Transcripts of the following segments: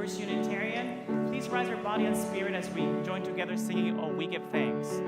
First Unitarian. Please rise your body and spirit as we join together singing "Oh, We Give Thanks."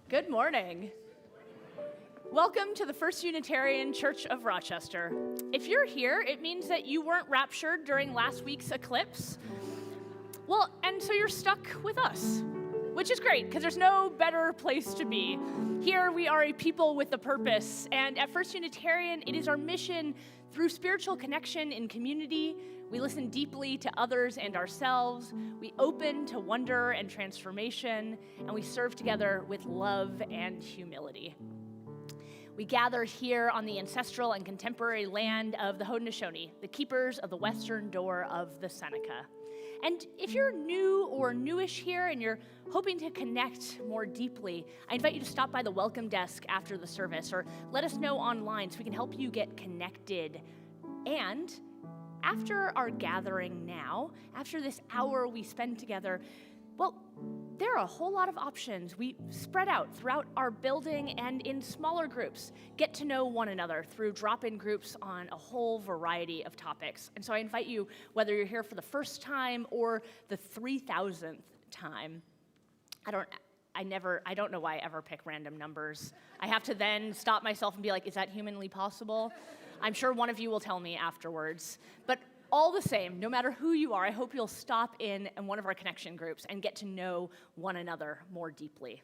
Good morning. Welcome to the First Unitarian Church of Rochester. If you're here, it means that you weren't raptured during last week's eclipse. Well, and so you're stuck with us, which is great because there's no better place to be. Here we are a people with a purpose, and at First Unitarian, it is our mission through spiritual connection in community. We listen deeply to others and ourselves. We open to wonder and transformation, and we serve together with love and humility. We gather here on the ancestral and contemporary land of the Haudenosaunee, the keepers of the western door of the Seneca. And if you're new or newish here and you're hoping to connect more deeply, I invite you to stop by the welcome desk after the service or let us know online so we can help you get connected. And after our gathering now, after this hour we spend together, well, there are a whole lot of options. We spread out throughout our building and in smaller groups, get to know one another through drop-in groups on a whole variety of topics. And so I invite you, whether you're here for the first time or the 3,000th time, I don't know why I ever pick random numbers. I have to then stop myself and be like, is that humanly possible? I'm sure one of you will tell me afterwards. But all the same, no matter who you are, I hope you'll stop in one of our connection groups and get to know one another more deeply.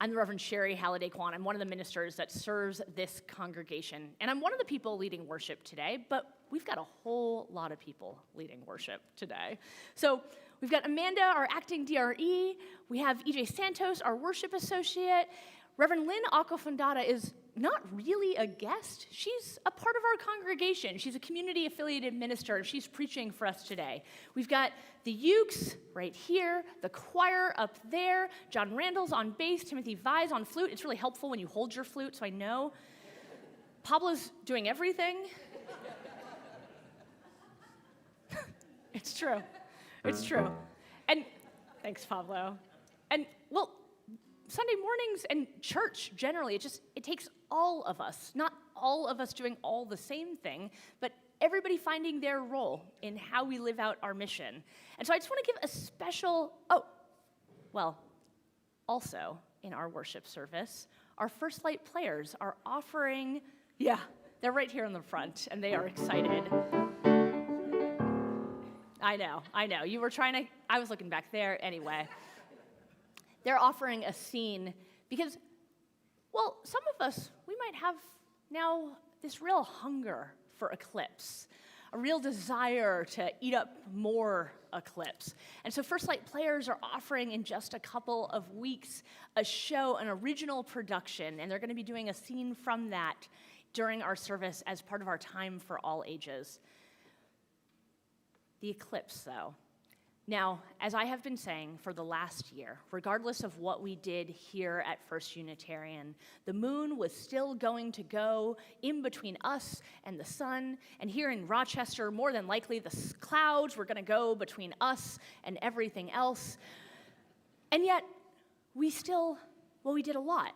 I'm the Reverend Shari Halliday-Quan. I'm one of the ministers that serves this congregation. And I'm one of the people leading worship today, but we've got a whole lot of people leading worship today. So we've got Amanda, our acting DRE. We have EJ Santos, our worship associate. Reverend Lynn Acquafondata is not really a guest. She's a part of our congregation. She's a community-affiliated minister. She's preaching for us today. We've got the Ukes right here, the choir up there, John Randall's on bass, Timothy Vise on flute. It's really helpful when you hold your flute, so I know. Pablo's doing everything. It's true. It's true. And thanks, Pablo. And, well, Sunday mornings and church generally, it takes all of us, not all of us doing all the same thing, but everybody finding their role in how we live out our mission. And so I just want to give a special, also in our worship service, our First Light players are offering, they're right here in the front, and they are excited. I know, you were I was looking back there anyway. They're offering a scene because, well, some of us, we might have now this real hunger for eclipse, a real desire to eat up more eclipse. And so First Light players are offering in just a couple of weeks a show, an original production, and they're going to be doing a scene from that during our service as part of our Time for All Ages. The eclipse, though. Now, as I have been saying for the last year, regardless of what we did here at First Unitarian, the moon was still going to go in between us and the sun, and here in Rochester, more than likely, the clouds were going to go between us and everything else. And yet, we did a lot.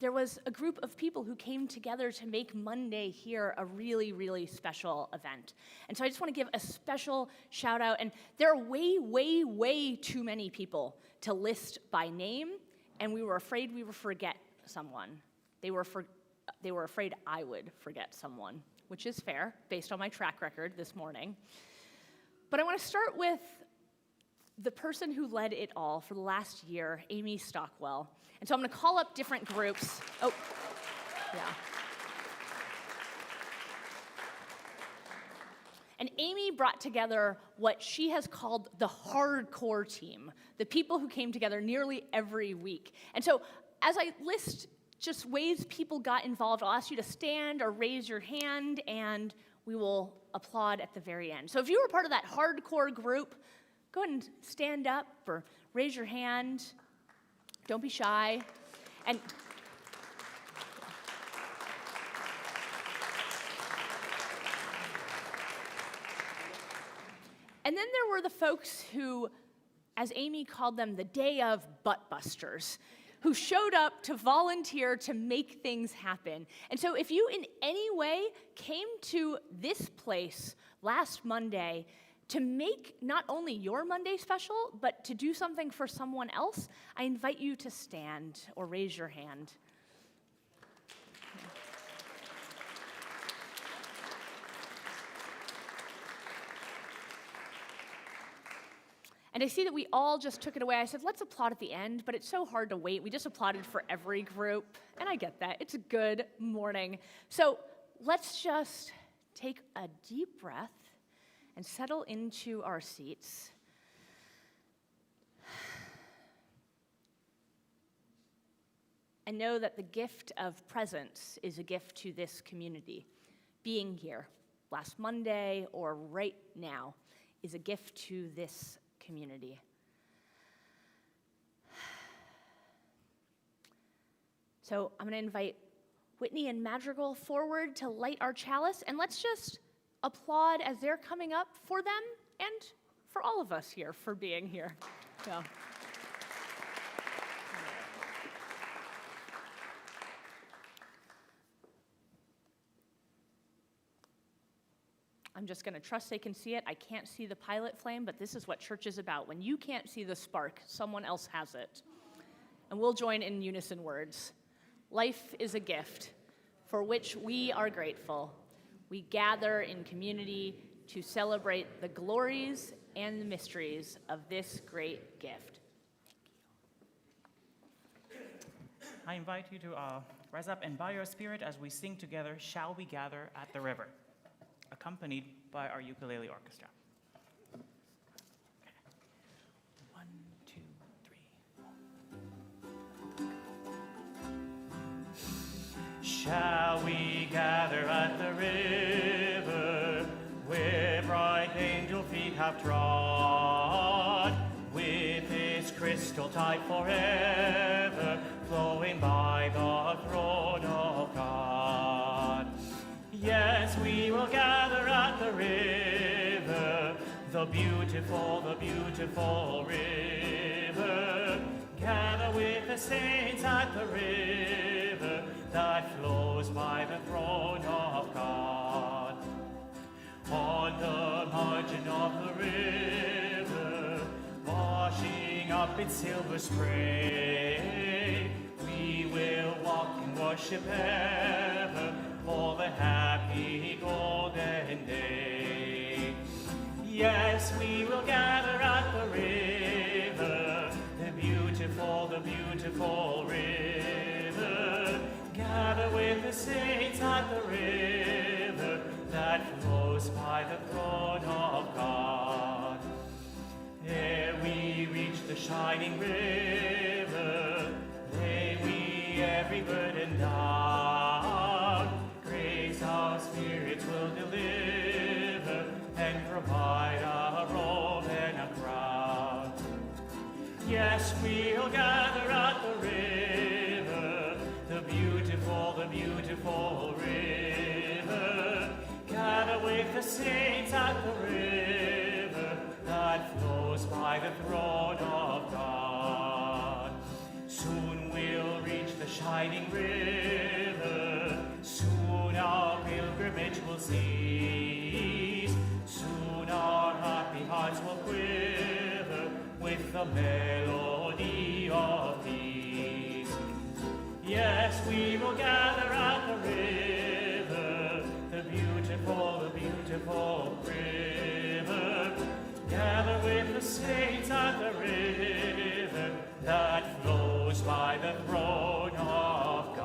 There was a group of people who came together to make Monday here a really, really special event. And so I just want to give a special shout out. And there are way, way, way too many people to list by name, and we were afraid we would forget someone. They were afraid I would forget someone, which is fair based on my track record this morning. But I want to start with the person who led it all for the last year, Amy Stockwell. And so I'm going to call up different groups. Oh, yeah. And Amy brought together what she has called the hardcore team, the people who came together nearly every week. And so as I list just ways people got involved, I'll ask you to stand or raise your hand, and we will applaud at the very end. So if you were part of that hardcore group, go ahead and stand up or raise your hand. Don't be shy. And then there were the folks who, as Amy called them, the day of butt busters, who showed up to volunteer to make things happen. And so if you in any way came to this place last Monday to make not only your Monday special, but to do something for someone else, I invite you to stand or raise your hand. And I see that we all just took it away. I said, let's applaud at the end, but it's so hard to wait. We just applauded for every group, and I get that. It's a good morning. So let's just take a deep breath and settle into our seats. And know that the gift of presence is a gift to this community. Being here last Monday or right now is a gift to this community. So I'm going to invite Whitney and Madrigal forward to light our chalice, and let's just applaud as they're coming up for them and for all of us here for being here. So. I'm just going to trust they can see it. I can't see the pilot flame, but this is what church is about. When you can't see the spark, someone else has it. And we'll join in unison words. Life is a gift for which we are grateful. We gather in community to celebrate the glories and the mysteries of this great gift. I invite you to rise up and bow your spirit as we sing together, Shall We Gather at the River, accompanied by our ukulele orchestra. Okay. 1, 2, 3. Shall we gather at the river, where bright angel feet have trod, with its crystal tide forever flowing by the throne of God? Yes, we will gather at the river, the beautiful river. Gather with the saints at the river that flows by the throne of God. On the margin of the river, washing up its silver spray, we will walk and worship ever for the happy golden day. Yes, we will gather at the river, the beautiful river. Gather with the saints at the river that flows by the throne of God. Ere we reach the shining river, lay we every burden down. Grace our spirits will deliver and provide a robe and a crown. Yes, we'll gather at the river, the beautiful river. Gather with the saints at the river that flows by the throne of God. shining river. Soon our pilgrimage will cease. Soon our happy hearts will quiver with the melody of peace. Yes, we will gather at the river, the beautiful river. Gather with the saints at the river that flows by the throne of God.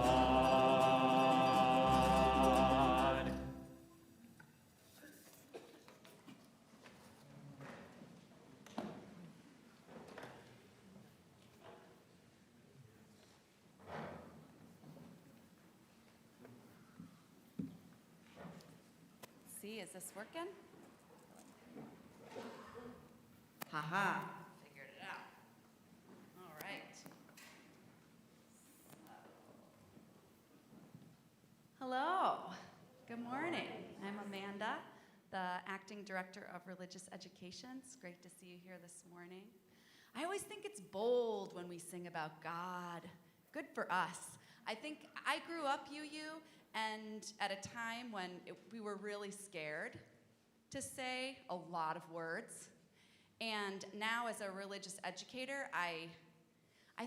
See, is this working? Haha, figured it out. All right. Hello, good morning. I'm Amanda, the Acting Director of Religious Education. It's great to see you here this morning. I always think it's bold when we sing about God. Good for us. I think I grew up UU, and at a time when we were really scared to say a lot of words. And now as a religious educator, I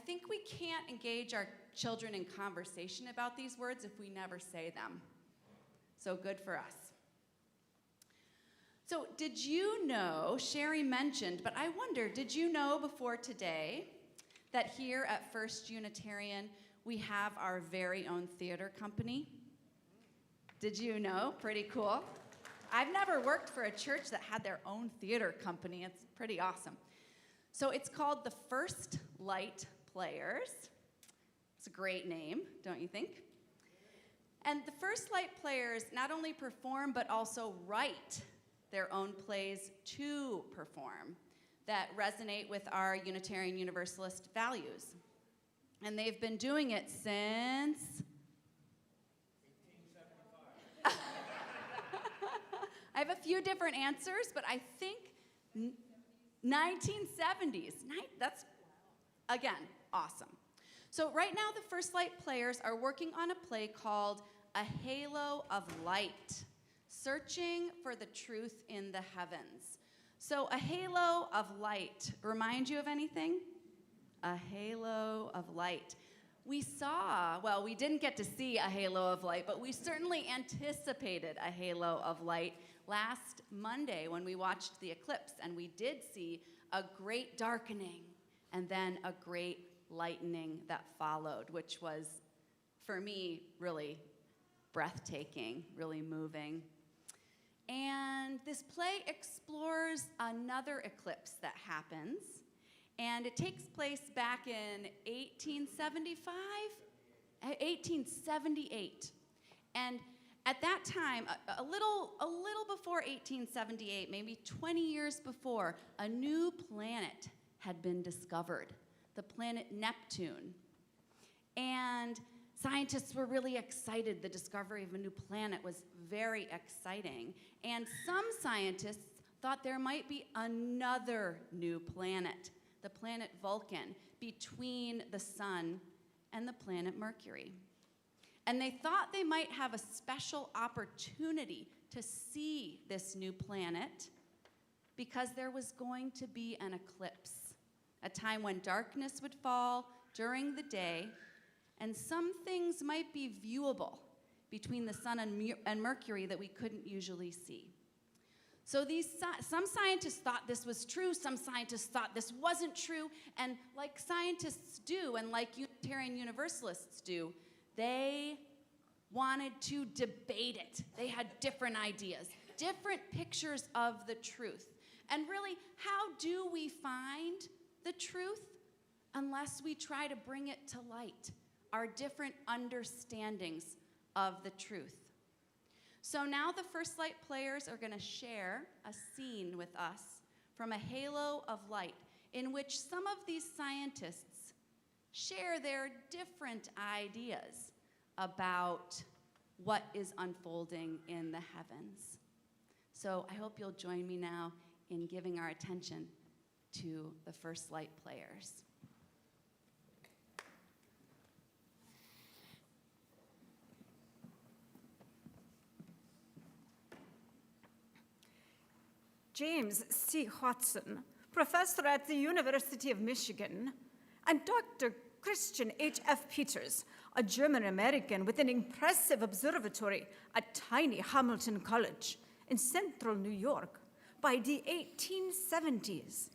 think we can't engage our children in conversation about these words if we never say them. So good for us. So did you know, Shari mentioned, but I wonder, did you know before today that here at First Unitarian, we have our very own theater company? Did you know? Pretty cool. I've never worked for a church that had their own theater company. It's pretty awesome. So it's called the First Light Players. It's a great name, don't you think? And the First Light Players not only perform, but also write their own plays to perform that resonate with our Unitarian Universalist values. And they've been doing it since 1875. I have a few different answers, but I think 1970s. That's, again, awesome. So right now, the First Light Players are working on a play called A Halo of Light, Searching for the Truth in the Heavens. So a halo of light, remind you of anything? A halo of light. We didn't get to see a halo of light, but we certainly anticipated a halo of light last Monday when we watched the eclipse, and we did see a great darkening and then a great lightening that followed, which was, for me, really breathtaking, really moving. And this play explores another eclipse that happens, and it takes place back in 1878. And at that time, a little before 1878, maybe 20 years before, a new planet had been discovered, the planet Neptune. And scientists were really excited. The discovery of a new planet was very exciting. And some scientists thought there might be another new planet, the planet Vulcan, between the sun and the planet Mercury. And they thought they might have a special opportunity to see this new planet because there was going to be an eclipse, a time when darkness would fall during the day, and some things might be viewable between the sun and Mercury that we couldn't usually see. So some scientists thought this was true, some scientists thought this wasn't true, and like scientists do, and like Unitarian Universalists do, they wanted to debate it. They had different ideas, different pictures of the truth. And really, how do we find the truth unless we try to bring it to light, our different understandings of the truth? So now the First Light Players are going to share a scene with us from A Halo of Light, in which some of these scientists share their different ideas about what is unfolding in the heavens. So I hope you'll join me now in giving our attention to the First Light Players. James C. Watson, professor at the University of Michigan, and Dr. Christian H.F. Peters, a German-American with an impressive observatory at tiny Hamilton College in central New York, by the 1870s,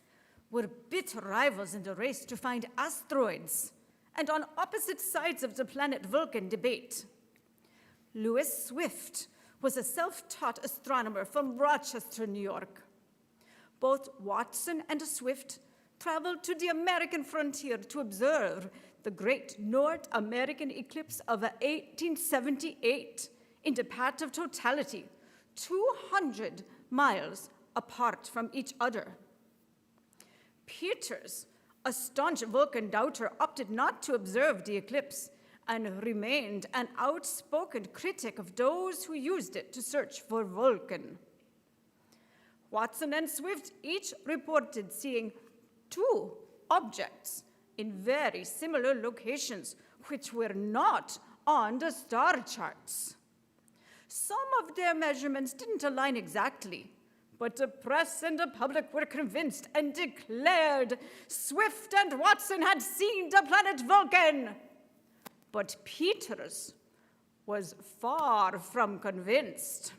were bitter rivals in the race to find asteroids and on opposite sides of the planet Vulcan debate. Lewis Swift was a self-taught astronomer from Rochester, New York. Both Watson and Swift traveled to the American frontier to observe the great North American eclipse of 1878 in the path of totality, 200 miles apart from each other. Peters, a staunch Vulcan doubter, opted not to observe the eclipse and remained an outspoken critic of those who used it to search for Vulcan. Watson and Swift each reported seeing 2 objects in very similar locations, which were not on the star charts. Some of their measurements didn't align exactly, but the press and the public were convinced and declared Swift and Watson had seen the planet Vulcan. But Peters was far from convinced.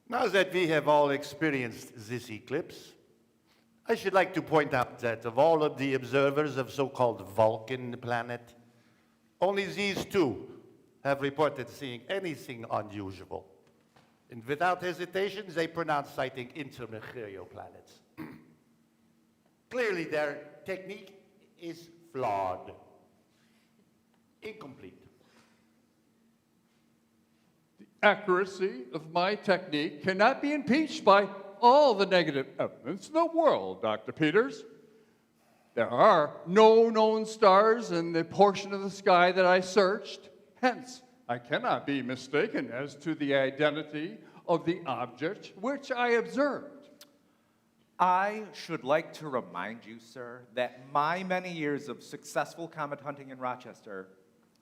Now that we have all experienced this eclipse, I should like to point out that of all of the observers of so-called Vulcan planet, only these 2 have reported seeing anything unusual. And without hesitation, they pronounce sighting intermercurial planets. Clearly, their technique is flawed, incomplete. Accuracy of my technique cannot be impeached by all the negative evidence in the world, Dr. Peters. There are no known stars in the portion of the sky that I searched. Hence, I cannot be mistaken as to the identity of the object which I observed. I should like to remind you, sir, that my many years of successful comet hunting in Rochester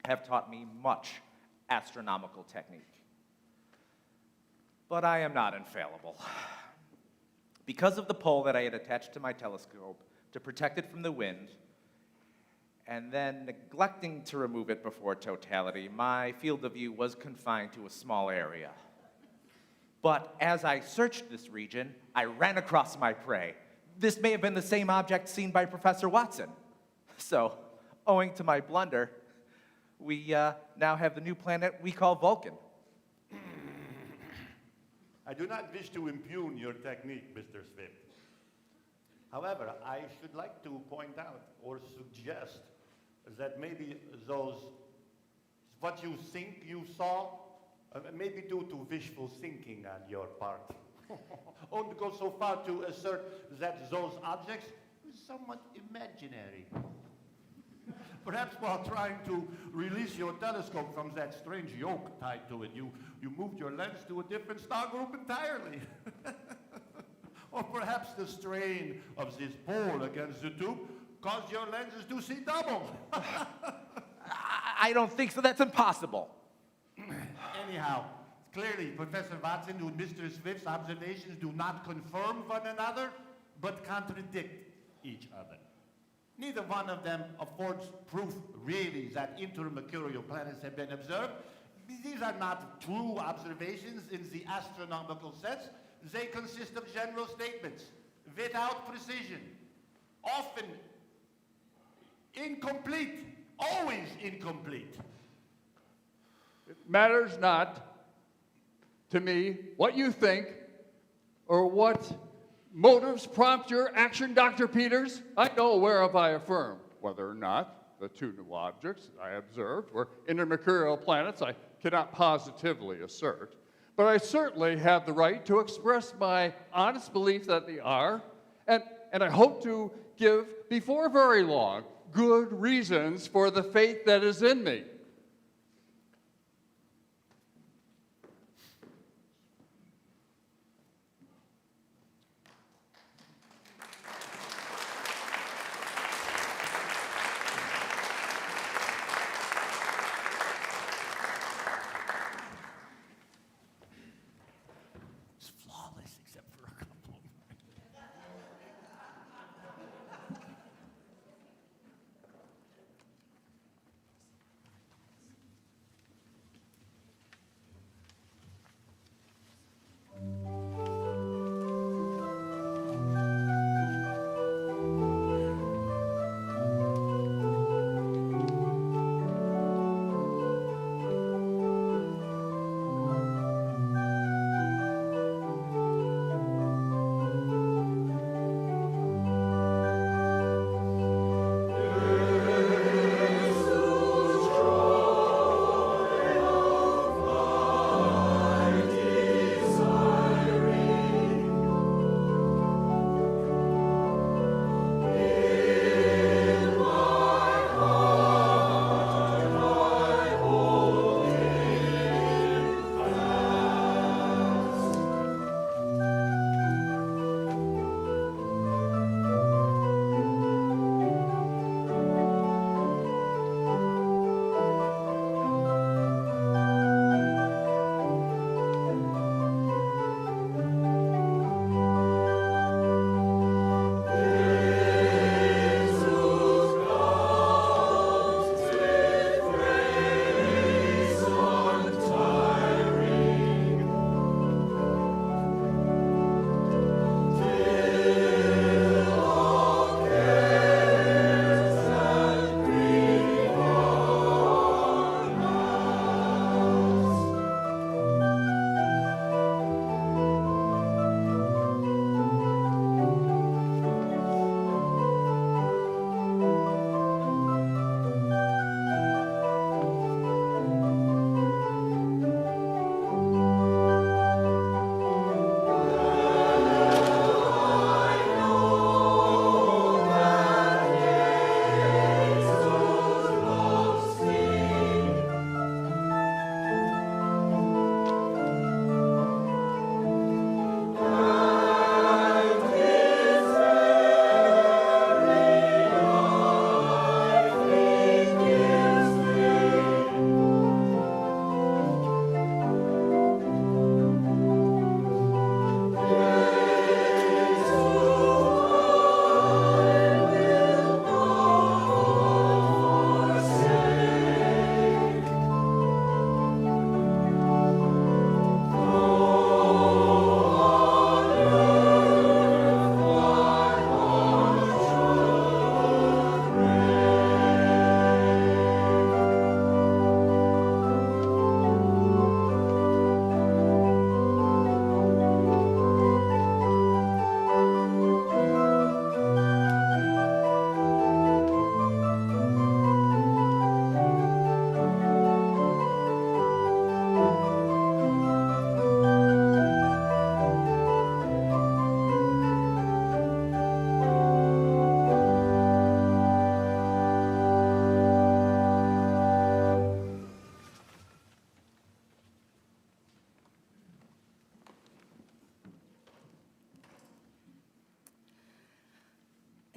have taught me much astronomical technique. But I am not infallible. Because of the pole that I had attached to my telescope to protect it from the wind, and then neglecting to remove it before totality, my field of view was confined to a small area. But as I searched this region, I ran across my prey. This may have been the same object seen by Professor Watson. So, owing to my blunder, we now have the new planet we call Vulcan. I do not wish to impugn your technique, Mr. Swift. However, I should like to point out or suggest that maybe what you think you saw, may be due to wishful thinking on your part. Only go so far to assert that those objects are somewhat imaginary. Perhaps while trying to release your telescope from that strange yoke tied to it, you moved your lens to a different star group entirely. Or perhaps the strain of this pole against the tube caused your lenses to see double. I don't think so. That's impossible. Anyhow, clearly, Professor Watson and Mr. Swift's observations do not confirm one another, but contradict each other. Neither one of them affords proof, really, that intermercurial planets have been observed. These are not true observations in the astronomical sense. They consist of general statements without precision, often incomplete, always incomplete. It matters not to me what you think or what motives prompt your action, Dr. Peters. I know whereof I affirm whether or not the 2 new objects I observed were intermercurial planets. I cannot positively assert, but I certainly have the right to express my honest belief that they are, and I hope to give, before very long, good reasons for the faith that is in me.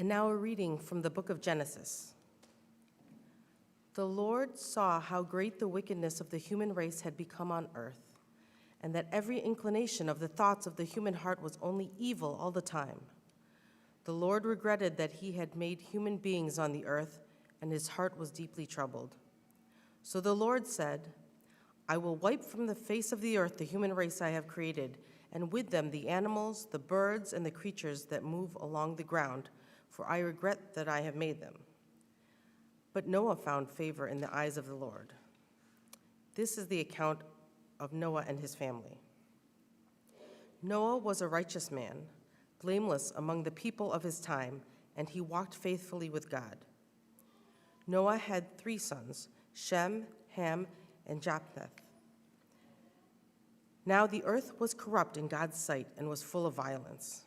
And now a reading from the book of Genesis. The Lord saw how great the wickedness of the human race had become on earth, and that every inclination of the thoughts of the human heart was only evil all the time. The Lord regretted that he had made human beings on the earth, and his heart was deeply troubled. So the Lord said, I will wipe from the face of the earth the human race I have created, and with them the animals, the birds, and the creatures that move along the ground, for I regret that I have made them. But Noah found favor in the eyes of the Lord. This is the account of Noah and his family. Noah was a righteous man, blameless among the people of his time, and he walked faithfully with God. Noah had 3 sons, Shem, Ham, and Japheth. Now the earth was corrupt in God's sight and was full of violence.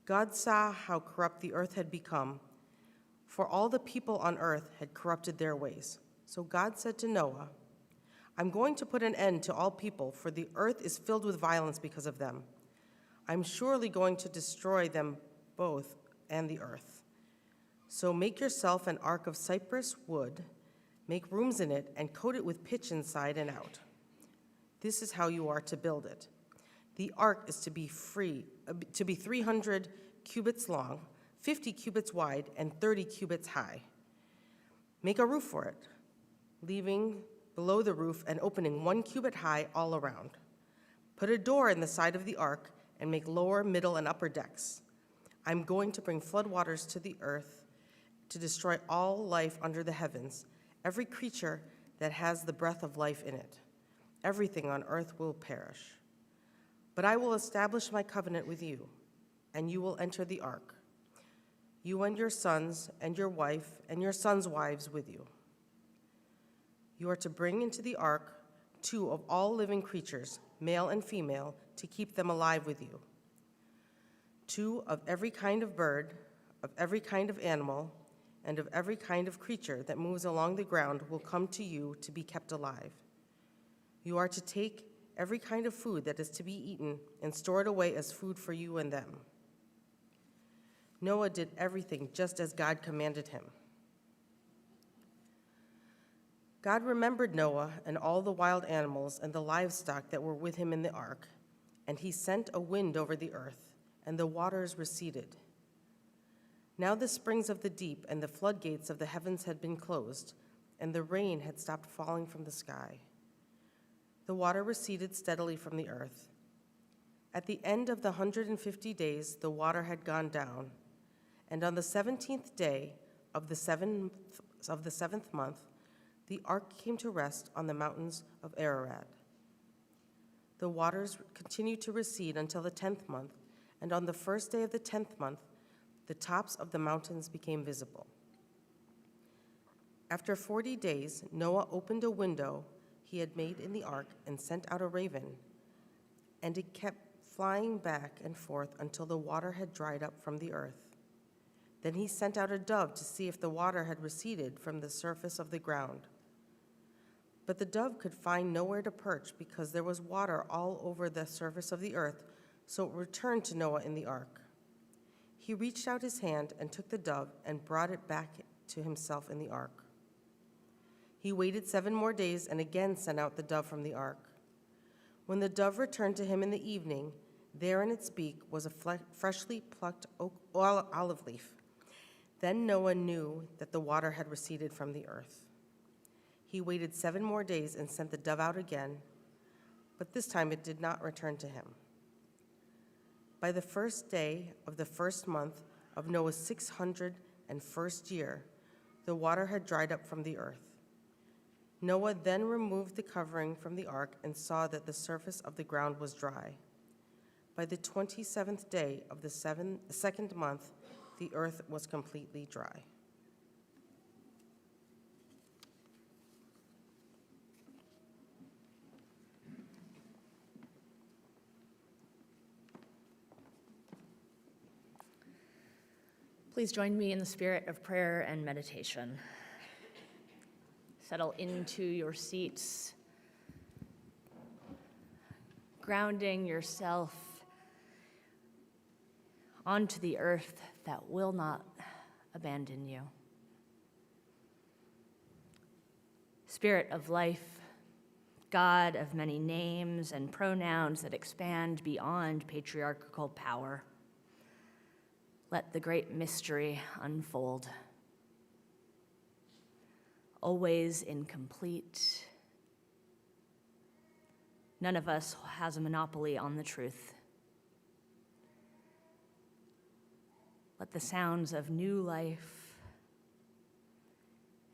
God saw how corrupt the earth had become, for all the people on earth had corrupted their ways. So God said to Noah, I'm going to put an end to all people, for the earth is filled with violence because of them. I'm surely going to destroy them both and the earth. So make yourself an ark of cypress wood, make rooms in it, and coat it with pitch inside and out. This is how you are to build it. The ark is to be 300 cubits long, 50 cubits wide, and 30 cubits high. Make a roof for it, leaving below the roof an opening 1 cubit high all around. Put a door in the side of the ark and make lower, middle, and upper decks. I'm going to bring floodwaters to the earth to destroy all life under the heavens, every creature that has the breath of life in it. Everything on earth will perish. But I will establish my covenant with you, and you will enter the ark, you and your sons and your wife and your sons' wives with you. You are to bring into the ark 2 of all living creatures, male and female, to keep them alive with you. 2 of every kind of bird, of every kind of animal, and of every kind of creature that moves along the ground will come to you to be kept alive. You are to take every kind of food that is to be eaten and store it away as food for you and them. Noah did everything just as God commanded him. God remembered Noah and all the wild animals and the livestock that were with him in the ark, and he sent a wind over the earth, and the waters receded. Now the springs of the deep and the floodgates of the heavens had been closed, and the rain had stopped falling from the sky. The water receded steadily from the earth. At the end of the 150 days, the water had gone down, and on the 17th day of the seventh month, the ark came to rest on the mountains of Ararat. The waters continued to recede until the 10th month, and on the first day of the 10th month, the tops of the mountains became visible. After 40 days, Noah opened a window he had made in the ark and sent out a raven, and it kept flying back and forth until the water had dried up from the earth. Then he sent out a dove to see if the water had receded from the surface of the ground. But the dove could find nowhere to perch because there was water all over the surface of the earth, so it returned to Noah in the ark. He reached out his hand and took the dove and brought it back to himself in the ark. He waited 7 more days and again sent out the dove from the ark. When the dove returned to him in the evening, there in its beak was a freshly plucked olive leaf. Then Noah knew that the water had receded from the earth. He waited 7 more days and sent the dove out again, but this time it did not return to him. By the first day of the first month of Noah's 601st year, the water had dried up from the earth. Noah then removed the covering from the ark and saw that the surface of the ground was dry. By the 27th day of the second month, the earth was completely dry. Please join me in the spirit of prayer and meditation. Settle into your seats, grounding yourself onto the earth that will not abandon you. Spirit of life, God of many names and pronouns that expand beyond patriarchal power, let the great mystery unfold. Always incomplete. None of us has a monopoly on the truth. Let the sounds of new life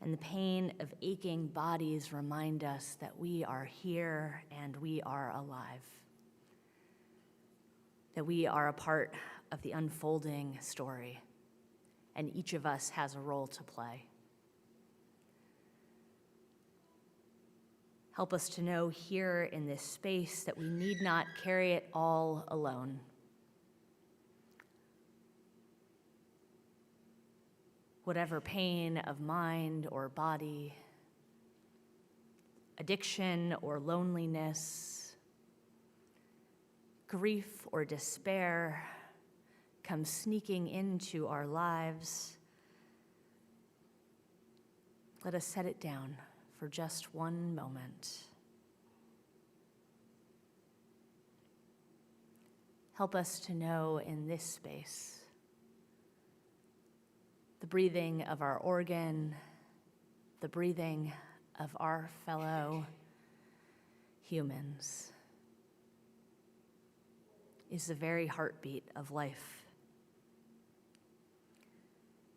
and the pain of aching bodies remind us that we are here and we are alive, that we are a part of the unfolding story, and each of us has a role to play. Help us to know here in this space that we need not carry it all alone. Whatever pain of mind or body, addiction or loneliness, grief or despair comes sneaking into our lives, let us set it down for just one moment. Help us to know in this space the breathing of our organ, the breathing of our fellow humans is the very heartbeat of life.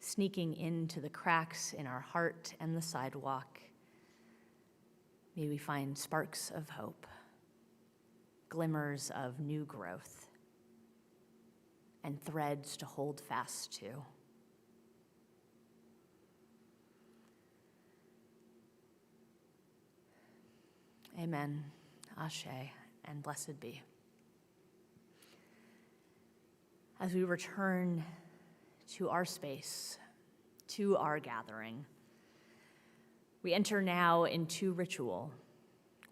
Sneaking into the cracks in our heart and the sidewalk, may we find sparks of hope, glimmers of new growth, and threads to hold fast to. Amen, Ashe, and blessed be. As we return to our space, to our gathering, we enter now into ritual.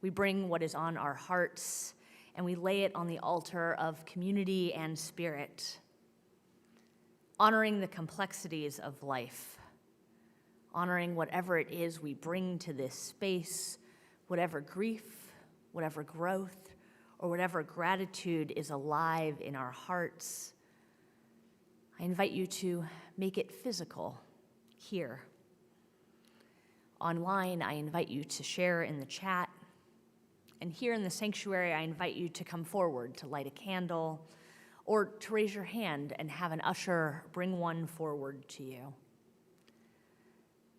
We bring what is on our hearts and we lay it on the altar of community and spirit, honoring the complexities of life, honoring whatever it is we bring to this space, whatever grief, whatever growth, or whatever gratitude is alive in our hearts. I invite you to make it physical here. Online, I invite you to share in the chat. And here in the sanctuary, I invite you to come forward to light a candle or to raise your hand and have an usher bring one forward to you.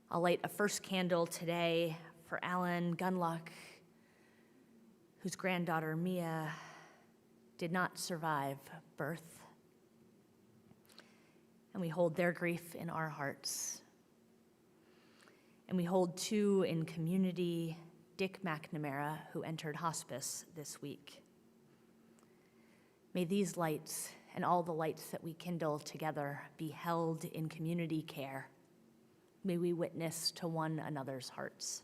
I'll light a first candle today for Alan Gunluck, whose granddaughter Mia did not survive birth. And we hold their grief in our hearts. And we hold two in community, Dick McNamara, who entered hospice this week. May these lights and all the lights that we kindle together be held in community care. May we witness to one another's hearts.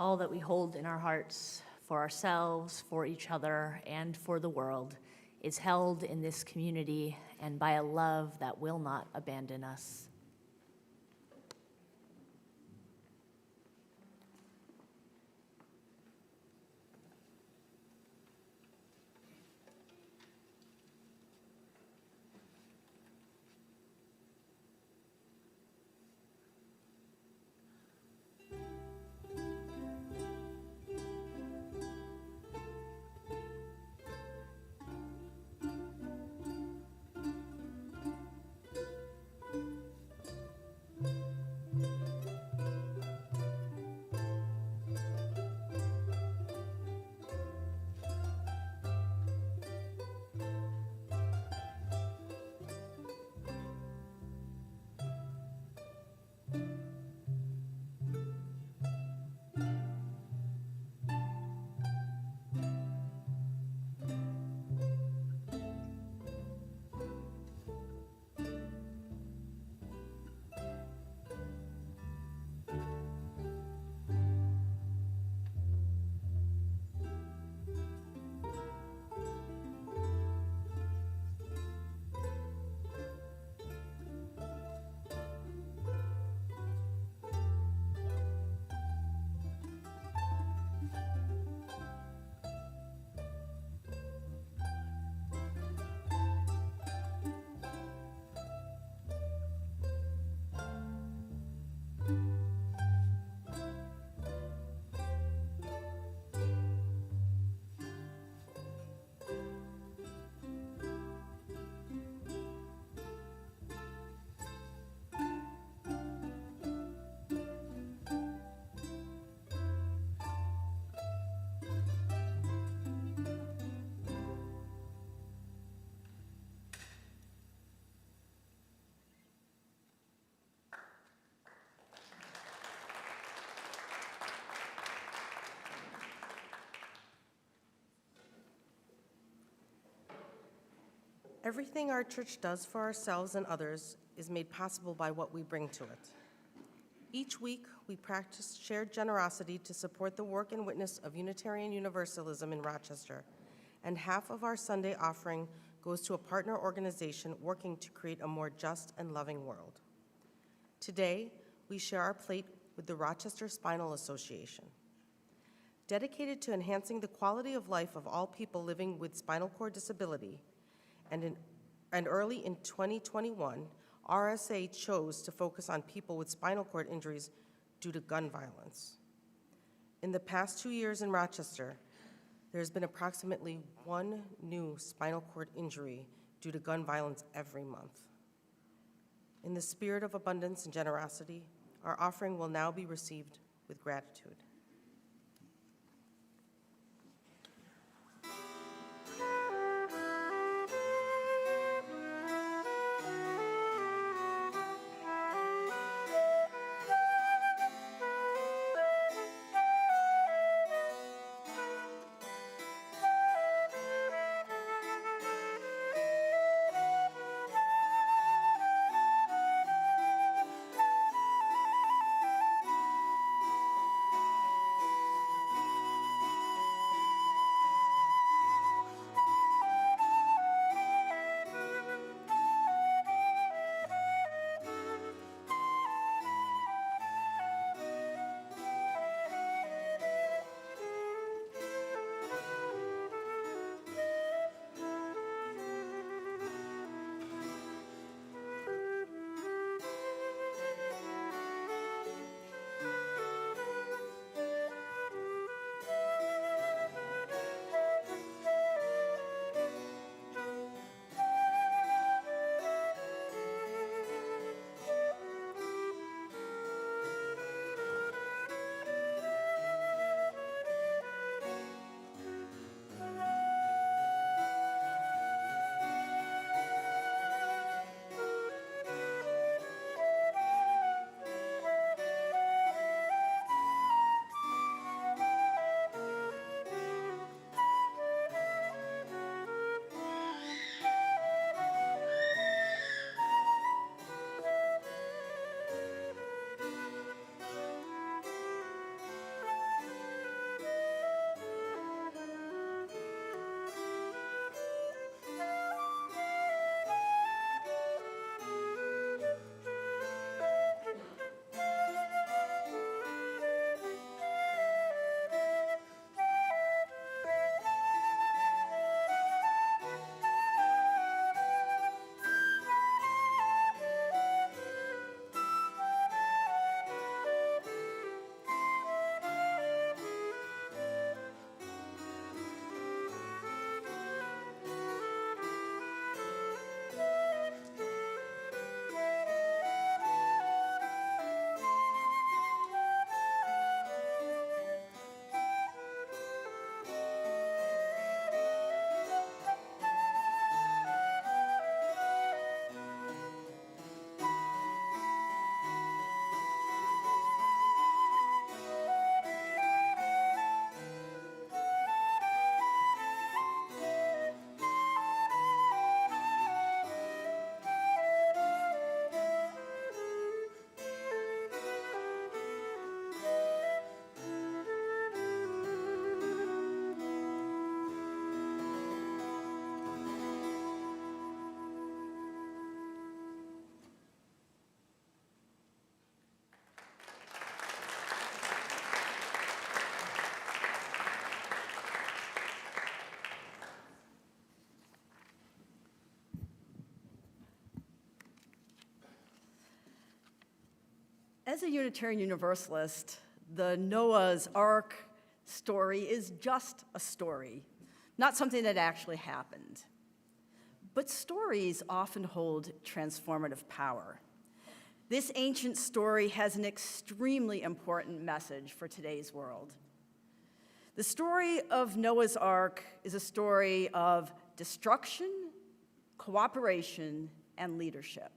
all that we hold in our hearts for ourselves, for each other, and for the world is held in this community and by a love that will not abandon us. Everything our church does for ourselves and others is made possible by what we bring to it. Each week, we practice shared generosity to support the work and witness of Unitarian Universalism in Rochester, and half of our Sunday offering goes to a partner organization working to create a more just and loving world. Today, we share our plate with the Rochester Spinal Association. Dedicated to enhancing the quality of life of all people living with spinal cord disability, and early in 2021, RSA chose to focus on people with spinal cord injuries due to gun violence. In the past 2 years in Rochester, there's been approximately 1 new spinal cord injury due to gun violence every month. In the spirit of abundance and generosity, our offering will now be received with gratitude. As a Unitarian Universalist, the Noah's Ark story is just a story, not something that actually happened. But stories often hold transformative power. This ancient story has an extremely important message for today's world. The story of Noah's Ark is a story of destruction, cooperation, and leadership.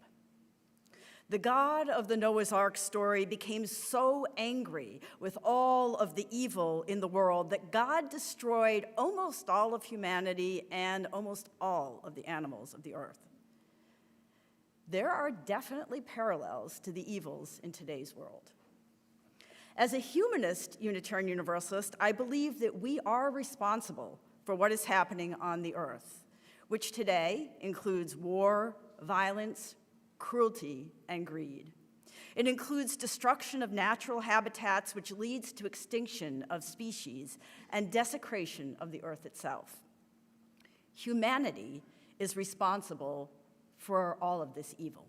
The God of the Noah's Ark story became so angry with all of the evil in the world that God destroyed almost all of humanity and almost all of the animals of the earth. There are definitely parallels to the evils in today's world. As a humanist Unitarian Universalist, I believe that we are responsible for what is happening on the earth, which today includes war, violence, cruelty, and greed. It includes destruction of natural habitats, which leads to extinction of species and desecration of the earth itself. Humanity is responsible for all of this evil.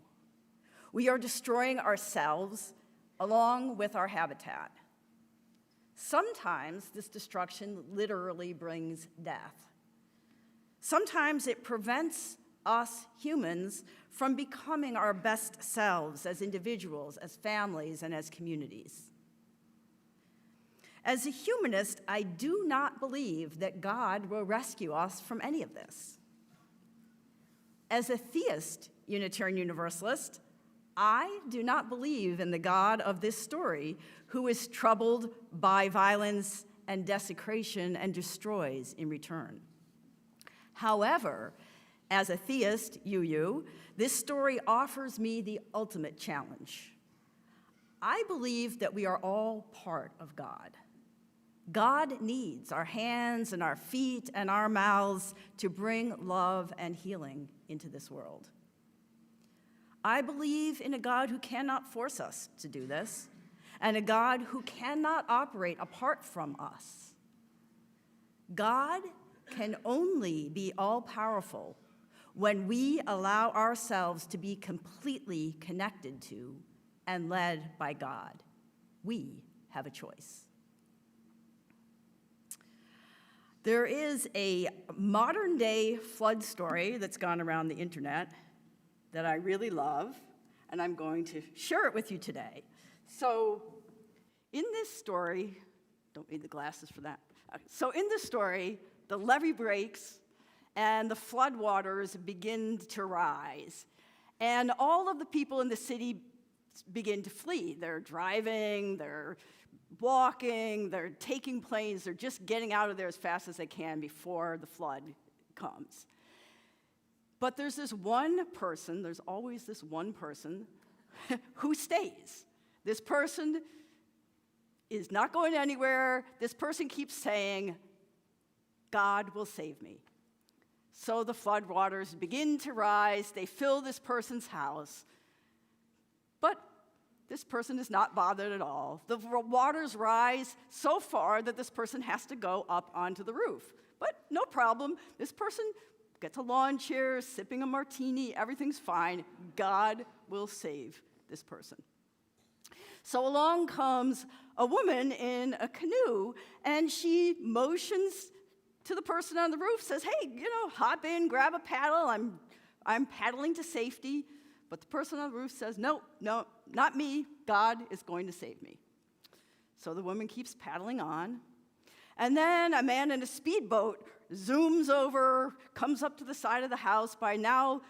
We are destroying ourselves along with our habitat. Sometimes this destruction literally brings death. Sometimes it prevents us humans from becoming our best selves as individuals, as families, and as communities. As a humanist, I do not believe that God will rescue us from any of this. As a theist Unitarian Universalist, I do not believe in the God of this story who is troubled by violence and desecration and destroys in return. However, as a theist, this story offers me the ultimate challenge. I believe that we are all part of God. God needs our hands and our feet and our mouths to bring love and healing into this world. I believe in a God who cannot force us to do this, and a God who cannot operate apart from us. God can only be all-powerful when we allow ourselves to be completely connected to and led by God. We have a choice. There is a modern-day flood story that's gone around the internet that I really love, and I'm going to share it with you today. So in this story, don't need the glasses for that. So in this story, the levee breaks, and the floodwaters begin to rise. And all of the people in the city begin to flee. They're driving, they're walking, they're taking planes, they're just getting out of there as fast as they can before the flood comes. But there's this one person, there's always this one person who stays. This person is not going anywhere. This person keeps saying, God will save me. So the floodwaters begin to rise. They fill this person's house. But this person is not bothered at all. The waters rise so far that this person has to go up onto the roof. But no problem. This person gets a lawn chair, sipping a martini. Everything's fine. God will save this person. So along comes a woman in a canoe, and she motions to the person on the roof, says, hey, hop in, grab a paddle. I'm paddling to safety. But the person on the roof says, no, not me. God is going to save me. So the woman keeps paddling on. And then a man in a speedboat zooms over, comes up to the side of the house. By now,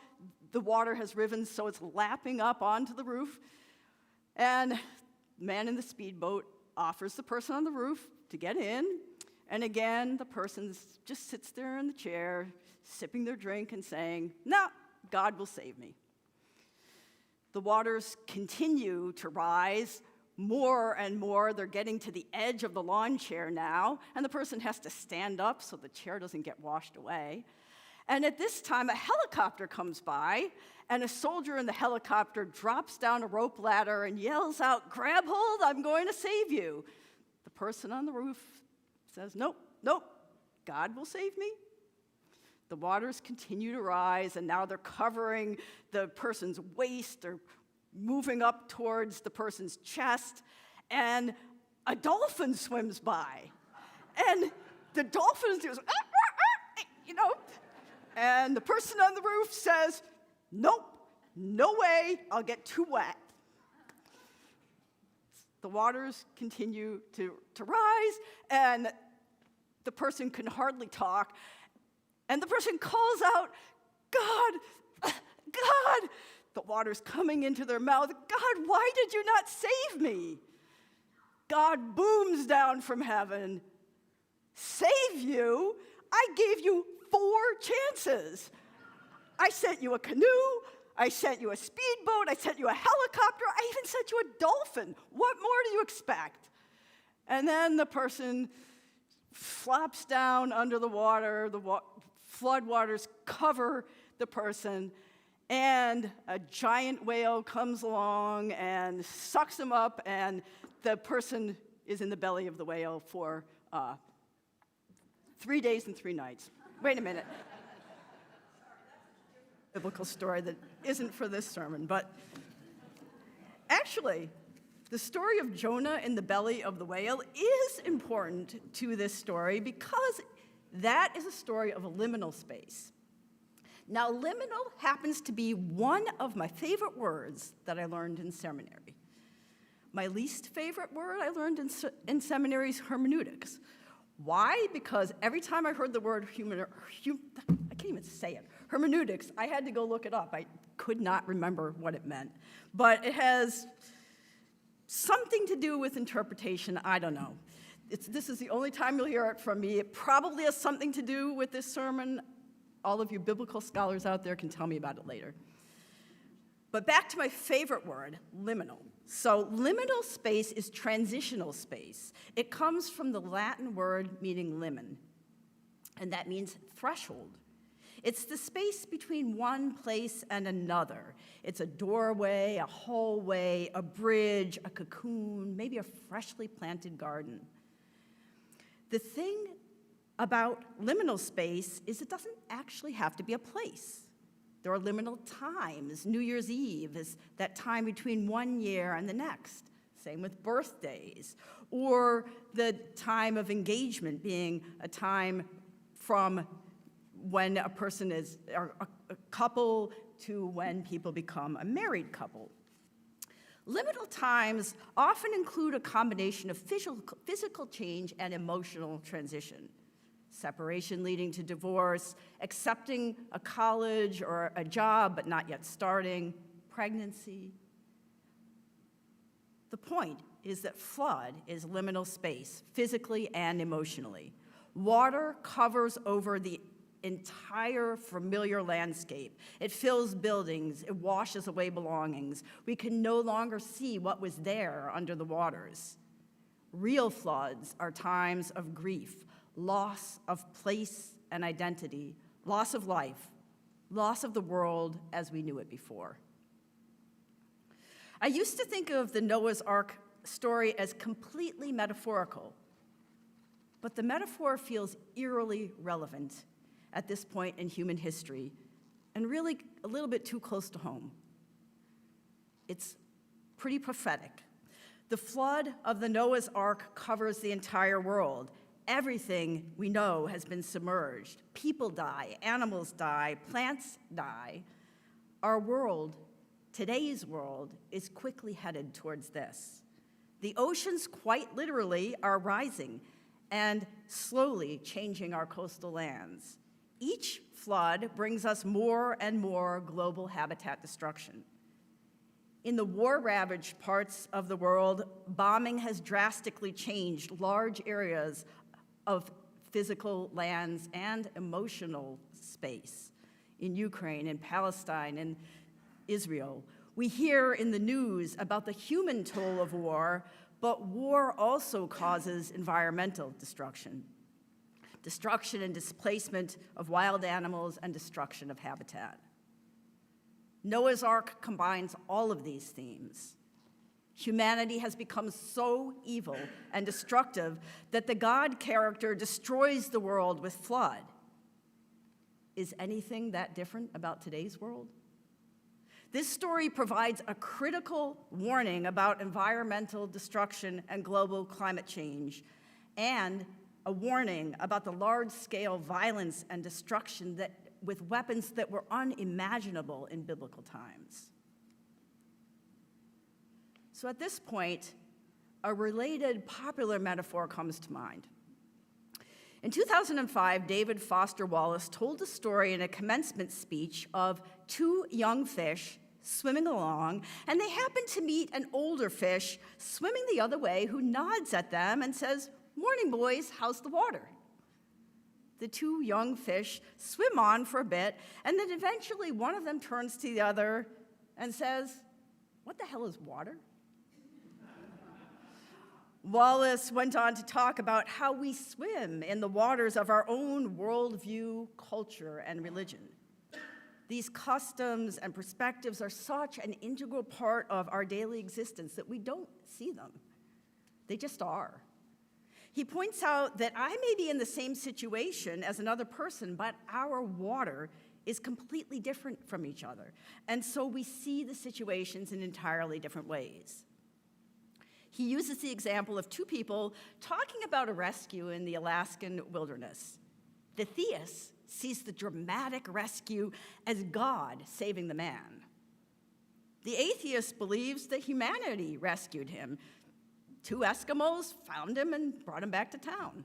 the water has risen, so it's lapping up onto the roof. And the man in the speedboat offers the person on the roof to get in. And again, the person just sits there in the chair, sipping their drink and saying, no, God will save me. The waters continue to rise more and more. They're getting to the edge of the lawn chair now, and the person has to stand up so the chair doesn't get washed away. And at this time, a helicopter comes by, and a soldier in the helicopter drops down a rope ladder and yells out, grab hold, I'm going to save you. The person on the roof says, nope, God will save me. The waters continue to rise, and now they're covering the person's waist. They're moving up towards the person's chest, and a dolphin swims by. And the dolphin goes, you know, and the person on the roof says, nope, no way, I'll get too wet. The waters continue to rise, and the person can hardly talk, and the person calls out, God, God! The water's coming into their mouth. God, why did you not save me? God booms down from heaven. Save you? I gave you 4 chances. I sent you a canoe. I sent you a speedboat. I sent you a helicopter. I even sent you a dolphin. What more do you expect? And then the person flops down under the water. The floodwaters cover the person, and a giant whale comes along and sucks him up, and the person is in the belly of the whale for 3 days and 3 nights. Wait a minute. Biblical story that isn't for this sermon, but actually, the story of Jonah in the belly of the whale is important to this story because that is a story of a liminal space. Now, liminal happens to be one of my favorite words that I learned in seminary. My least favorite word I learned in seminary is hermeneutics. Why? Because every time I heard the word I can't even say it, hermeneutics, I had to go look it up. I could not remember what it meant. But it has something to do with interpretation, I don't know. This is the only time you'll hear it from me. It probably has something to do with this sermon. All of you biblical scholars out there can tell me about it later. But back to my favorite word, liminal. So liminal space is transitional space. It comes from the Latin word meaning limen, and that means threshold. It's the space between one place and another. It's a doorway, a hallway, a bridge, a cocoon, maybe a freshly planted garden. The thing about liminal space is it doesn't actually have to be a place. There are liminal times. New Year's Eve is that time between one year and the next. Same with birthdays. Or the time of engagement being a time from when a person is a couple to when people become a married couple. Liminal times often include a combination of physical change and emotional transition. Separation leading to divorce, accepting a college or a job but not yet starting, pregnancy. The point is that flood is liminal space, physically and emotionally. Water covers over the entire familiar landscape. It fills buildings, it washes away belongings. We can no longer see what was there under the waters. Real floods are times of grief, loss of place and identity, loss of life, loss of the world as we knew it before. I used to think of the Noah's Ark story as completely metaphorical, but the metaphor feels eerily relevant at this point in human history, and really a little bit too close to home. It's pretty prophetic. The flood of the Noah's Ark covers the entire world. Everything we know has been submerged. People die, animals die, plants die. Our world, today's world, is quickly headed towards this. The oceans, quite literally, are rising and slowly changing our coastal lands. Each flood brings us more and more global habitat destruction. In the war-ravaged parts of the world, bombing has drastically changed large areas of physical lands and emotional space. In Ukraine, in Palestine, in Israel, we hear in the news about the human toll of war, but war also causes environmental destruction. Destruction and displacement of wild animals and destruction of habitat. Noah's Ark combines all of these themes. Humanity has become so evil and destructive that the God character destroys the world with flood. Is anything that different about today's world? This story provides a critical warning about environmental destruction and global climate change, and a warning about the large-scale violence and destruction with weapons that were unimaginable in biblical times. So at this point, a related popular metaphor comes to mind. In 2005, David Foster Wallace told a story in a commencement speech of two young fish swimming along, and they happen to meet an older fish swimming the other way who nods at them and says, "Morning, boys, how's the water?" The two young fish swim on for a bit, and then eventually one of them turns to the other and says, "What the hell is water?" Wallace went on to talk about how we swim in the waters of our own worldview, culture, and religion. These customs and perspectives are such an integral part of our daily existence that we don't see them. They just are. He points out that I may be in the same situation as another person, but our water is completely different from each other. And so we see the situations in entirely different ways. He uses the example of two people talking about a rescue in the Alaskan wilderness. The theist sees the dramatic rescue as God saving the man. The atheist believes that humanity rescued him. Two Eskimos found him and brought him back to town.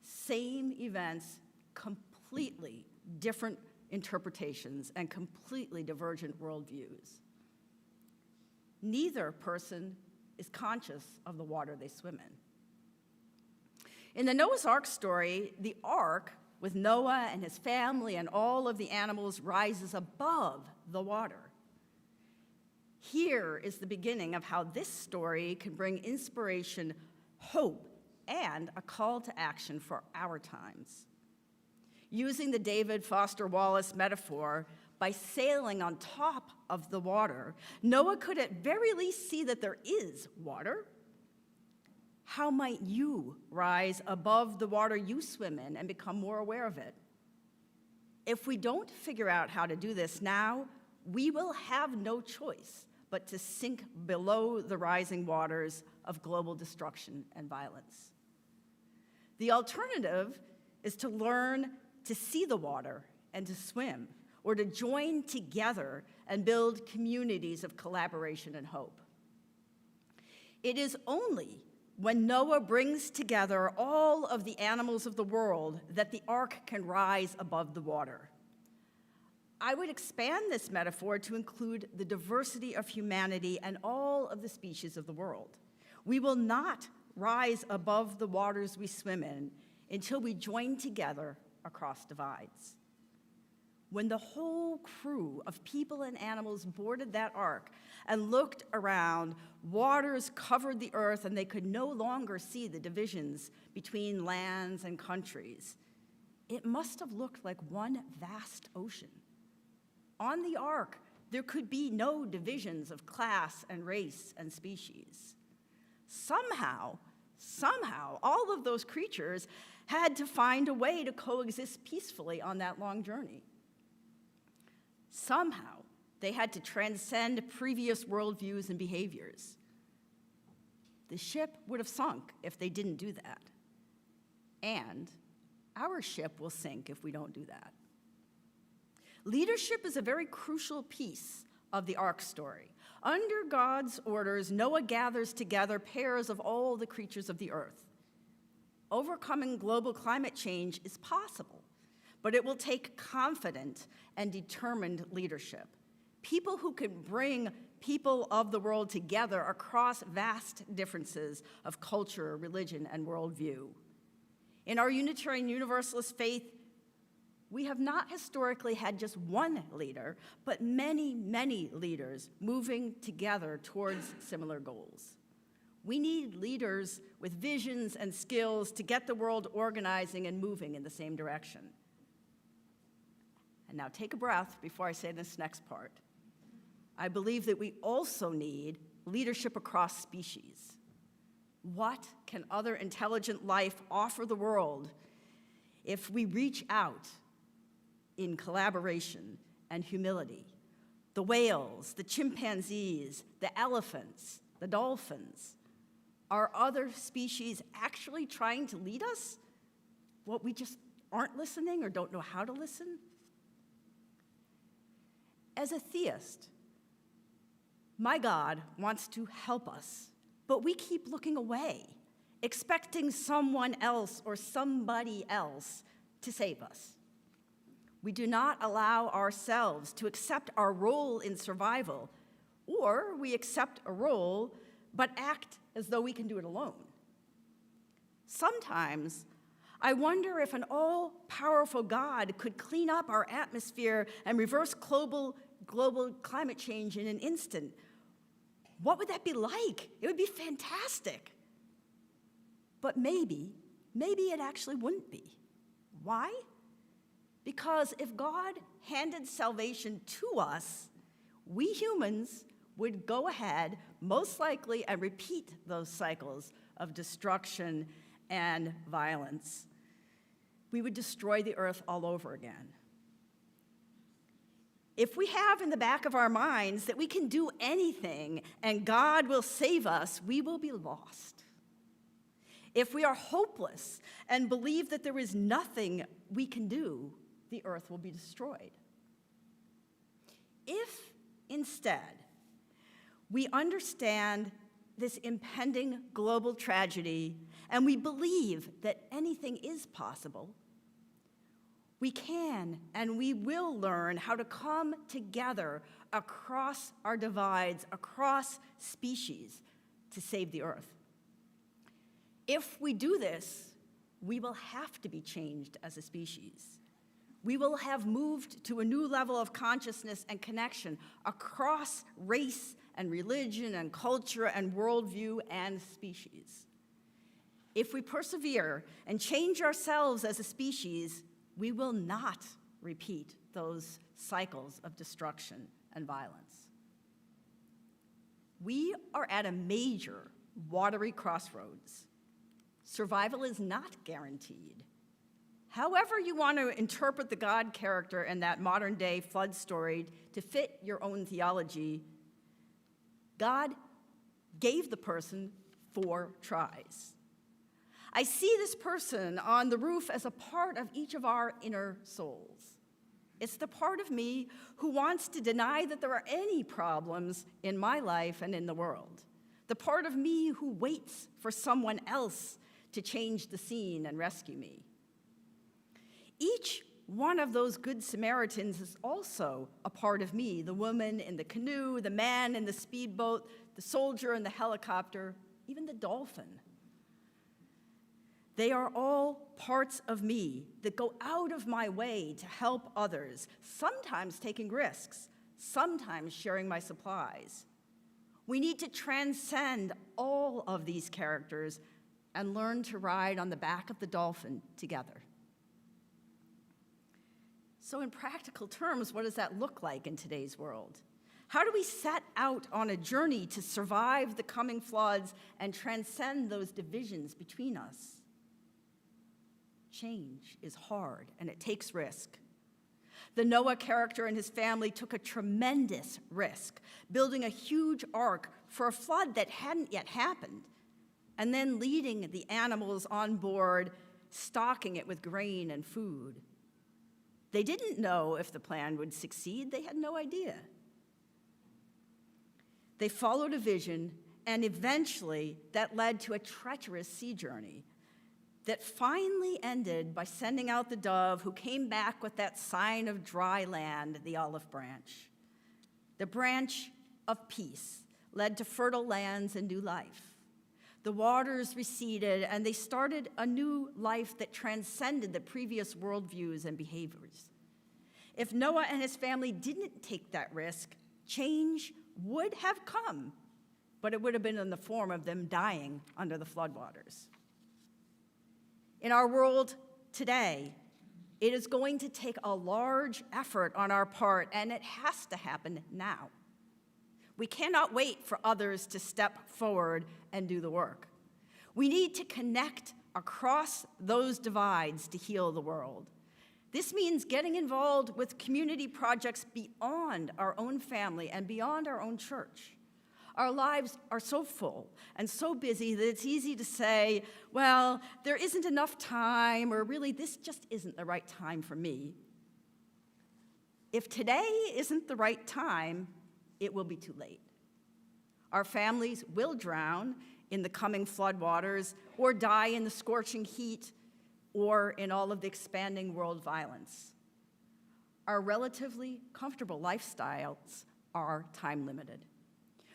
Same events, completely different interpretations and completely divergent worldviews. Neither person is conscious of the water they swim in. In the Noah's Ark story, the ark, with Noah and his family and all of the animals, rises above the water. Here is the beginning of how this story can bring inspiration, hope, and a call to action for our times. Using the David Foster Wallace metaphor, by sailing on top of the water, Noah could at very least see that there is water. How might you rise above the water you swim in and become more aware of it? If we don't figure out how to do this now, we will have no choice but to sink below the rising waters of global destruction and violence. The alternative is to learn to see the water and to swim, or to join together and build communities of collaboration and hope. It is only when Noah brings together all of the animals of the world that the ark can rise above the water. I would expand this metaphor to include the diversity of humanity and all of the species of the world. We will not rise above the waters we swim in until we join together across divides. When the whole crew of people and animals boarded that ark and looked around, waters covered the earth and they could no longer see the divisions between lands and countries. It must have looked like one vast ocean. On the ark, there could be no divisions of class and race and species. Somehow, all of those creatures had to find a way to coexist peacefully on that long journey. Somehow, they had to transcend previous worldviews and behaviors. The ship would have sunk if they didn't do that. And our ship will sink if we don't do that. Leadership is a very crucial piece of the ark story. Under God's orders, Noah gathers together pairs of all the creatures of the earth. Overcoming global climate change is possible, but it will take confident and determined leadership. People who can bring people of the world together across vast differences of culture, religion, and worldview. In our Unitarian Universalist faith, we have not historically had just one leader, but many, many leaders moving together towards similar goals. We need leaders with visions and skills to get the world organizing and moving in the same direction. And now take a breath before I say this next part. I believe that we also need leadership across species. What can other intelligent life offer the world if we reach out in collaboration and humility? the whales, the chimpanzees, the elephants, the dolphins. Are other species actually trying to lead us? What, we just aren't listening or don't know how to listen? As a theist, my God wants to help us, but we keep looking away, expecting someone else or somebody else to save us. We do not allow ourselves to accept our role in survival, or we accept a role but act as though we can do it alone. Sometimes I wonder if an all-powerful God could clean up our atmosphere and reverse global climate change in an instant. What would that be like? It would be fantastic. But maybe it actually wouldn't be. Why? Because if God handed salvation to us, we humans would go ahead, most likely, and repeat those cycles of destruction and violence. We would destroy the earth all over again. If we have in the back of our minds that we can do anything and God will save us, we will be lost. If we are hopeless and believe that there is nothing we can do, the earth will be destroyed. If instead we understand this impending global tragedy and we believe that anything is possible, we can and we will learn how to come together across our divides, across species, to save the earth. If we do this, we will have to be changed as a species. We will have moved to a new level of consciousness and connection across race and religion and culture and worldview and species. If we persevere and change ourselves as a species, we will not repeat those cycles of destruction and violence. We are at a major watery crossroads. Survival is not guaranteed. However you want to interpret the God character in that modern-day flood story to fit your own theology, God gave the person 4 tries. I see this person on the roof as a part of each of our inner souls. It's the part of me who wants to deny that there are any problems in my life and in the world. The part of me who waits for someone else to change the scene and rescue me. Each one of those good Samaritans is also a part of me, the woman in the canoe, the man in the speedboat, the soldier in the helicopter, even the dolphin. They are all parts of me that go out of my way to help others, sometimes taking risks, sometimes sharing my supplies. We need to transcend all of these characters and learn to ride on the back of the dolphin together. So in practical terms, what does that look like in today's world? How do we set out on a journey to survive the coming floods and transcend those divisions between us? Change is hard and it takes risk. The Noah character and his family took a tremendous risk, building a huge ark for a flood that hadn't yet happened, and then leading the animals on board, stocking it with grain and food. They didn't know if the plan would succeed. They had no idea. They followed a vision, and eventually that led to a treacherous sea journey that finally ended by sending out the dove, who came back with that sign of dry land, the olive branch. The branch of peace led to fertile lands and new life. The waters receded, and they started a new life that transcended the previous worldviews and behaviors. If Noah and his family didn't take that risk, change would have come, but it would have been in the form of them dying under the floodwaters. In our world today, it is going to take a large effort on our part, and it has to happen now. We cannot wait for others to step forward and do the work. We need to connect across those divides to heal the world. This means getting involved with community projects beyond our own family and beyond our own church. Our lives are so full and so busy that it's easy to say, well, there isn't enough time, or really, this just isn't the right time for me. If today isn't the right time, it will be too late. Our families will drown in the coming floodwaters, or die in the scorching heat, or in all of the expanding world violence. Our relatively comfortable lifestyles are time-limited.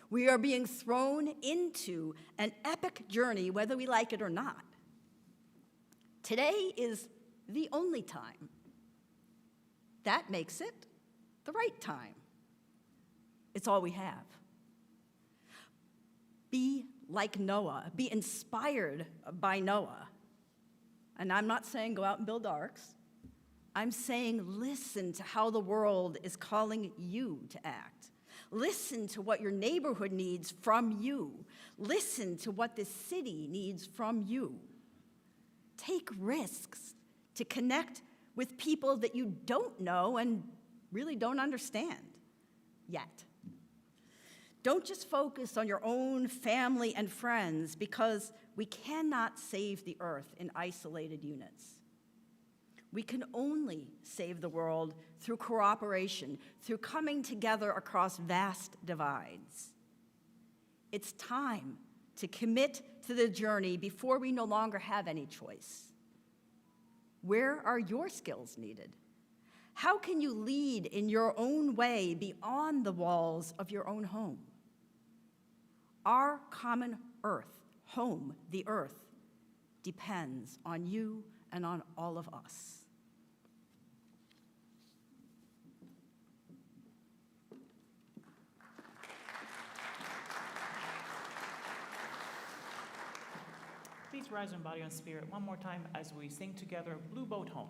We are being thrown into an epic journey, whether we like it or not. Today is the only time. That makes it the right time. It's all we have. Be like Noah. Be inspired by Noah. And I'm not saying go out and build arks. I'm saying listen to how the world is calling you to act. Listen to what your neighborhood needs from you. Listen to what this city needs from you. Take risks to connect with people that you don't know and really don't understand yet. Don't just focus on your own family and friends, because we cannot save the earth in isolated units. We can only save the world through cooperation, through coming together across vast divides. It's time to commit to the journey before we no longer have any choice. Where are your skills needed? How can you lead in your own way beyond the walls of your own home? Our common earth, home, the earth, depends on you and on all of us. Please rise in body and spirit one more time as we sing together Blue Boat Home.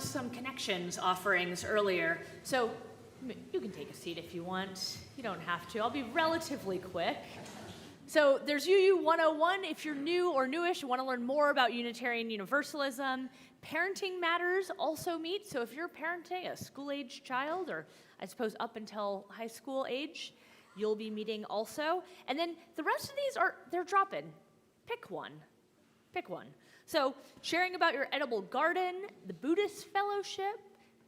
Some connections offerings earlier, so you can take a seat if you want. You don't have to. I'll be relatively quick. So there's UU 101 if you're new or newish and want to learn more about Unitarian Universalism. Parenting Matters also meet, so if you're parenting a school-age child, or I suppose up until high school age, you'll be meeting also. And then the rest of these they're drop-in. Pick one. Pick one. So sharing about your edible garden, the Buddhist Fellowship,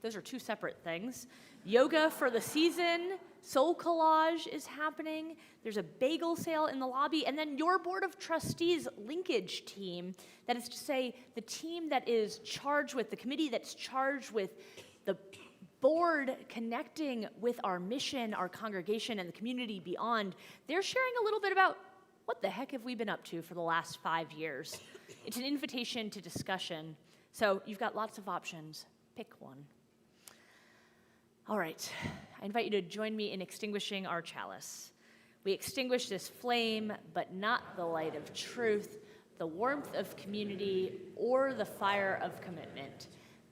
those are two separate things. Yoga for the season, Soul Collage is happening. There's a bagel sale in the lobby. And then your Board of Trustees linkage team, that is to say, the team that is charged with, the committee that's charged with the board connecting with our mission, our congregation, and the community beyond, they're sharing a little bit about what the heck have we been up to for the last 5 years. It's an invitation to discussion. So you've got lots of options. Pick one. All right, I invite you to join me in extinguishing our chalice. We extinguish this flame, but not the light of truth, the warmth of community, or the fire of commitment.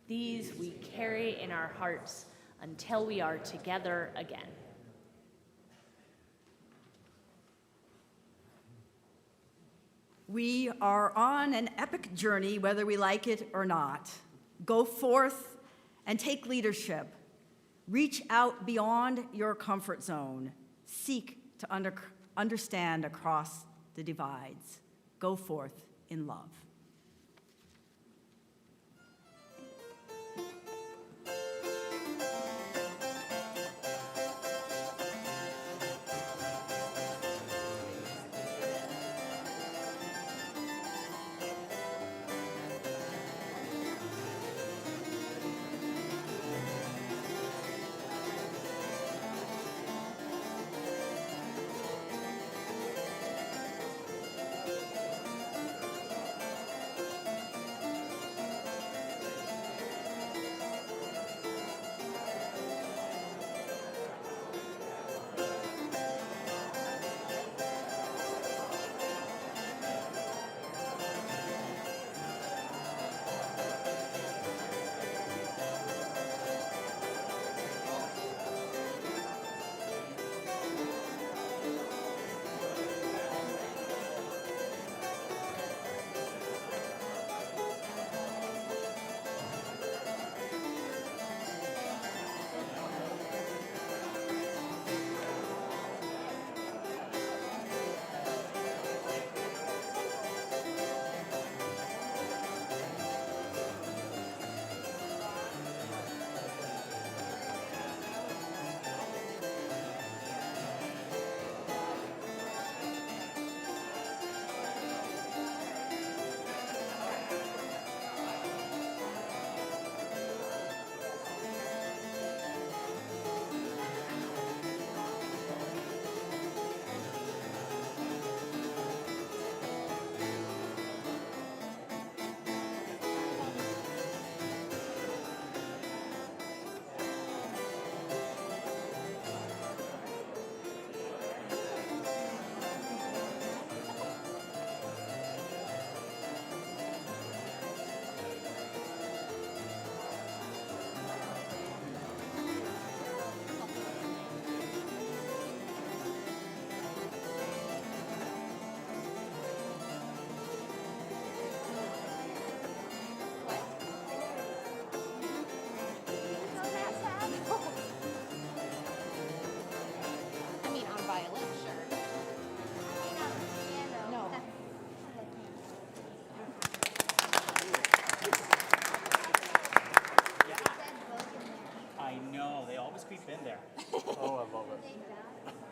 These we carry in our hearts until we are together again. We are on an epic journey, whether we like it or not. Go forth and take leadership. Reach out beyond your comfort zone. Seek to understand across the divides. Go forth in love.